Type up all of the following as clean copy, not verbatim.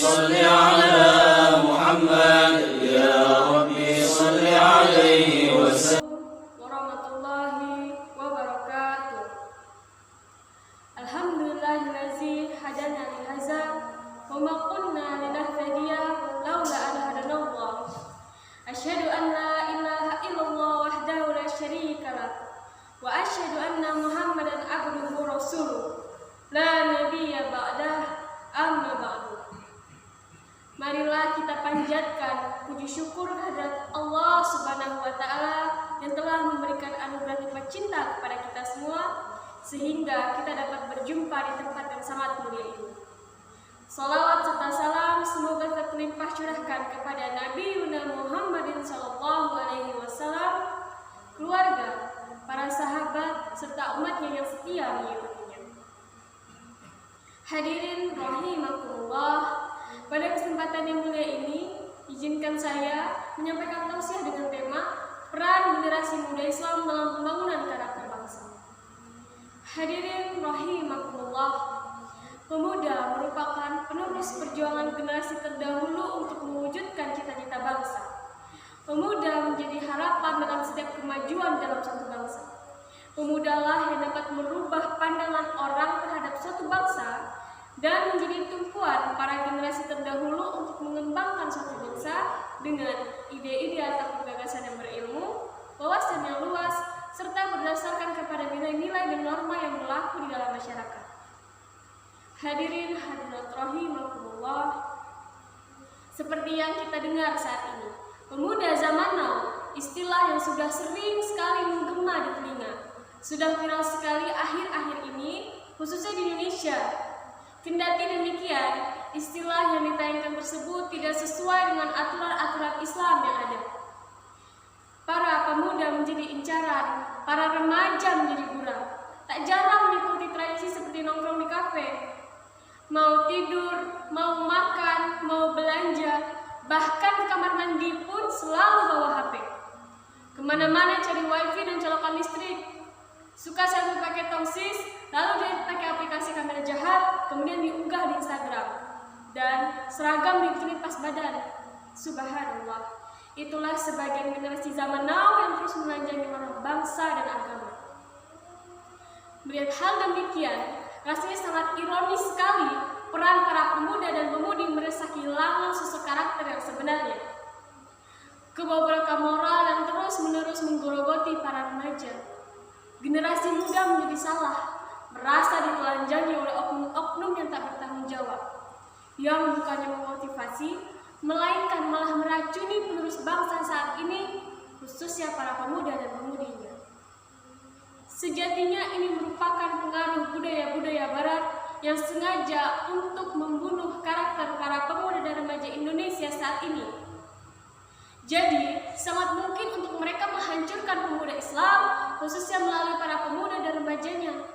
صل على محمد يا ربي صل عليه وسلم. Warahmatullahi wabarakatuh. Alhamdulillahillazi hadana li hadza wa ma kunna linahtadiya laula an hadanallah. Asyhadu an la ilaha illallah wahdahu la syarika lah wa asyhadu anna Muhammadan abduhu wa rasuluh. La nabiyya ba'dah, amma ba'du. Marilah kita panjatkan puji syukur kehadirat Allah Subhanahu wa taala yang telah memberikan anugerah nikmat cinta kepada kita semua sehingga kita dapat berjumpa di tempat yang sangat mulia ini. Salawat serta salam semoga terlimpah curahkan kepada Nabi Muhammadin sallallahu alaihi wasallam, keluarga, para sahabat serta umatnya yang setia mengikutinya. Hadirin rahimakumullah, pada kesempatan yang mulia ini izinkan saya menyampaikan tausiah dengan tema peran generasi muda Islam dalam pembangunan karakter bangsa. Hadirin rahimakumullah, pemuda merupakan penerus perjuangan generasi terdahulu untuk mewujudkan cita-cita bangsa. Pemuda menjadi harapan dalam setiap kemajuan dalam suatu bangsa. Pemudalah yang dapat merubah pandangan orang terhadap suatu bangsa dan menjadi tumpuan para generasi terdahulu untuk mengembangkan suatu bangsa dengan ide-ide atau gagasan yang berilmu, wawasan yang luas, serta berdasarkan kepada nilai-nilai dan norma yang berlaku di dalam masyarakat. Hadirin hadirat rahimakumullah, seperti yang kita dengar saat ini, pemuda zaman now, istilah yang sudah sering sekali menggema di telinga, sudah viral sekali akhir-akhir ini, khususnya di Indonesia. Kendati demikian, istilah yang ditayangkan tersebut tidak sesuai dengan aturan-aturan Islam yang ada. Para pemuda menjadi incaran, para remaja menjadi buram. Tak jarang mengikuti tradisi seperti nongkrong di kafe. Mau tidur, mau makan, mau belanja, bahkan ke kamar mandi pun selalu bawa HP. Kemana-mana cari wifi dan colokan listrik. Suka selfie pakai tongsis, lalu dia pakai aplikasi kamera jahat, kemudian diunggah di Instagram. Dan seragam ditulis pas badan. Subhanallah, itulah sebagian generasi zaman now yang terus menelanjangi warna bangsa dan agama. Melihat hal demikian, rasanya sangat ironis sekali peran para pemuda dan pemudi meresah kehilangan sosok karakter yang sebenarnya. Kebobrokan moral yang terus-menerus menggerogoti para remaja. Generasi muda menjadi salah, merasa ditelanjangi oleh oknum-oknum yang tak bertanggung jawab, yang bukannya memotivasi, melainkan malah meracuni penerus bangsa saat ini, khususnya para pemuda dan pemudinya. Sejatinya ini merupakan pengaruh budaya-budaya barat yang sengaja untuk membunuh karakter para pemuda dan remaja Indonesia saat ini. Jadi, sangat mungkin untuk mereka menghancurkan pemuda Islam, khususnya melalui para pemuda dan remajanya.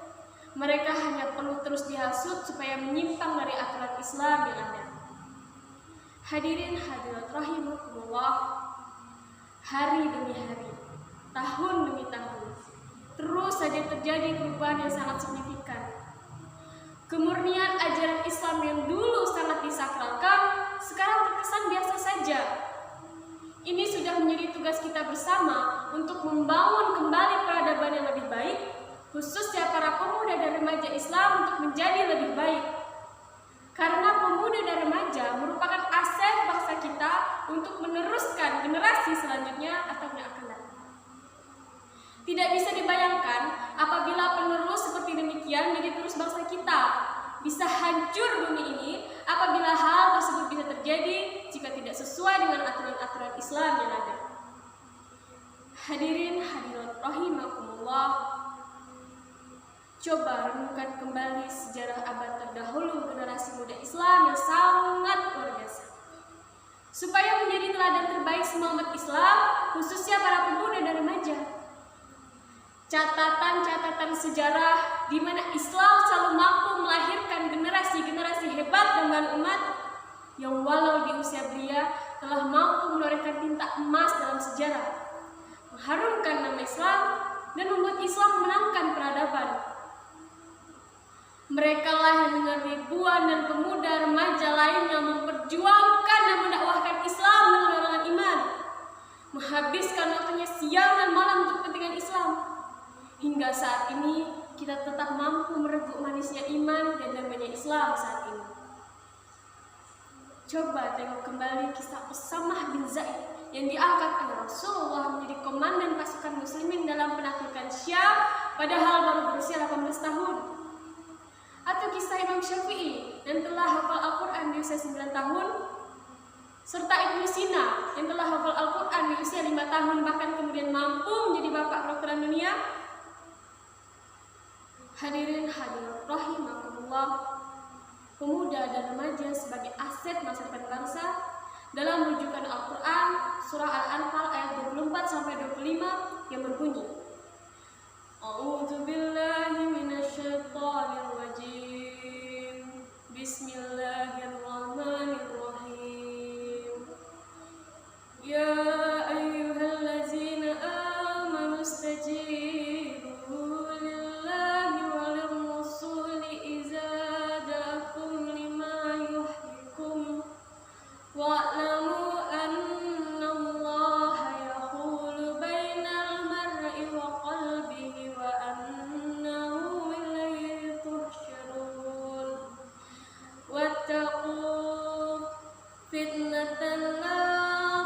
Mereka hanya perlu terus dihasut supaya menyimpang dari aturan Islam yang ada. Hadirin hadirat rahimakumullah, hari demi hari, tahun demi tahun, terus saja terjadi perubahan yang sangat signifikan. Kemurnian ajaran Islam yang dulu sangat disakralkan, sekarang terkesan biasa saja. Ini sudah menjadi tugas kita bersama untuk membangun kembali peradaban yang lebih baik, khususnya para pemuda dan remaja Islam untuk menjadi lebih baik. Karena pemuda dan remaja merupakan aset bangsa kita untuk meneruskan generasi selanjutnya atau yang akan datang. Tidak bisa dibayangkan apabila penerus seperti demikian menjadi terus bangsa kita. Bisa hancur bumi ini apabila hal tersebut bisa terjadi jika tidak sesuai dengan aturan-aturan Islam yang ada. Hadirin hadirat rahimakumullah, coba renungkan kembali sejarah abad terdahulu generasi muda Islam yang sangat luar biasa. Supaya menjadi teladan terbaik semua umat Islam, khususnya para pemuda dan remaja. Catatan-catatan sejarah di mana Islam selalu mampu melahirkan generasi-generasi hebat dan umat yang walau di usia belia telah mampu menorehkan tinta emas dalam sejarah, mengharumkan nama Islam dan membuat Islam menangkan peradaban. Mereka lah yang dengan ribuan dan pemuda remaja lainnya menghabiskan waktunya siang dan malam untuk kepentingan Islam. Hingga saat ini kita tetap mampu merebut manisnya iman dan damainya Islam saat ini. Coba tengok kembali kisah Usamah bin Zaid yang diangkat oleh Rasulullah menjadi komandan pasukan muslimin dalam penaklukan Syam padahal baru berusia 18 tahun. Atau kisah Imam Syafi'i yang telah hafal Al-Quran di usia 9 tahun, serta Ibnu Sina yang telah hafal Al-Quran di usia 5 tahun bahkan kemudian mampu menjadi bapak kedokteran dunia. Hadirin hadirat rahimakumullah, pemuda dan remaja sebagai aset masa depan bangsa. Dalam rujukan Al-Quran, surah Al-Anfal ayat 24-25 yang berbunyi, A'udzu billahi minasyaitonir rajim. Bismillahirrahmanirrahim. Ya ayyuhallazina amanu istajibu lillahi walir rasuli idza ja'akum lima yuhyikum wa'lamu anna Allaha yahulu bainal mar'i wa qalbihi wa annahu ilayhi tuhsyarun. Wattaqu fitnatan la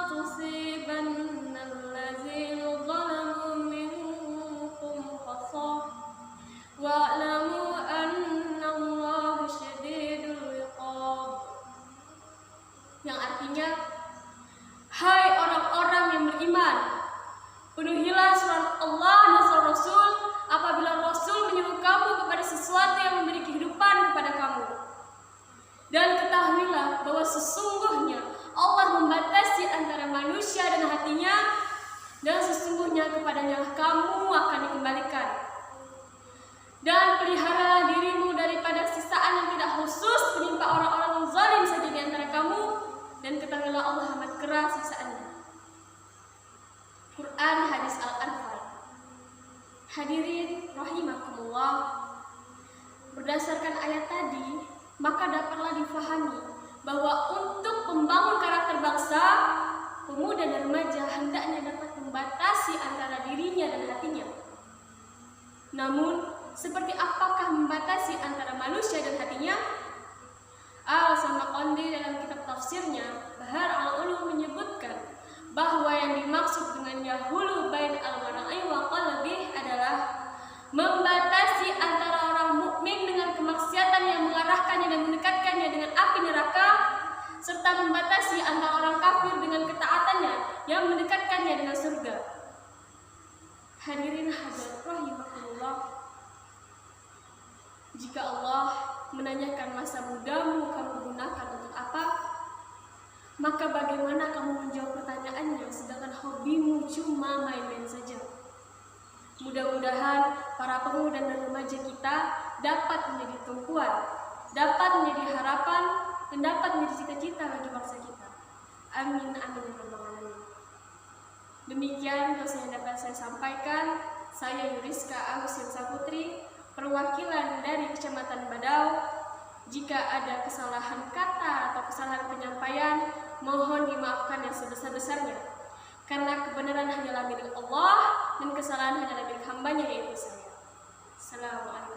tusibanna allazina zalamu minkum khassah wa'lamu anna Allaha syadidul iqab. Yang artinya, hai orang-orang yang beriman, penuhilah surat Allah dan surat Rasul apabila Rasul menyuruh kamu kepada sesuatu yang memberi kehidupan kepada kamu. Dan ketahuilah bahwa sesungguhnya Allah membatasi antara manusia dan hatinya, dan sesungguhnya kepadanya kamu akan dikembalikan. Dan peliharalah dirimu daripada sisaan yang tidak khusus menimpa orang-orang yang zalim saja di antara kamu, dan ketahuilah Allah amat keras sisaannya. Quran Hadis Al-Anfal. Hadirin rahimakumullah, berdasarkan ayat tadi, maka dapatlah difahami bahwa untuk membangun karakter bangsa, pemuda dan remaja hendaknya dapat membatasi antara dirinya dan hatinya. Namun, seperti apakah membatasi antara manusia dan hatinya? Al-Samarqandi dalam kitab tafsirnya Bahar al-Ulum menyebutkan bahwa yang dimaksud dengan yahulu bain al-mar'i wa qalbih adalah membatasi antara orang mukmin dengan kemaksiatan yang mengarahkannya dan mendekatkannya dengan api neraka, serta membatasi antara orang kafir dengan ketaatannya yang mendekatkannya dengan surga. Hadirin hadirat rahimakumullah, jika Allah menanyakan masa mudamu kamu gunakan untuk apa, maka bagaimana kamu menjawab pertanyaannya sedangkan hobimu cuma main-main saja? Mudah-mudahan para pemuda dan remaja kita dapat menjadi tumpuan, dapat menjadi harapan, dan dapat menjadi cita-cita bagi bangsa kita. Amin, amin, ya rabbal alamin. Demikian dosa yang dapat saya sampaikan. Saya Yuriska Agustin Saputri, perwakilan dari Kecamatan Badau. Jika ada kesalahan kata atau kesalahan penyampaian, mohon dimaafkan yang sebesar-besarnya. Karena kebenaran hanyalah milik Allah dan kesalahan hanyalah milik hambanya, yaitu saya. Assalamualaikum.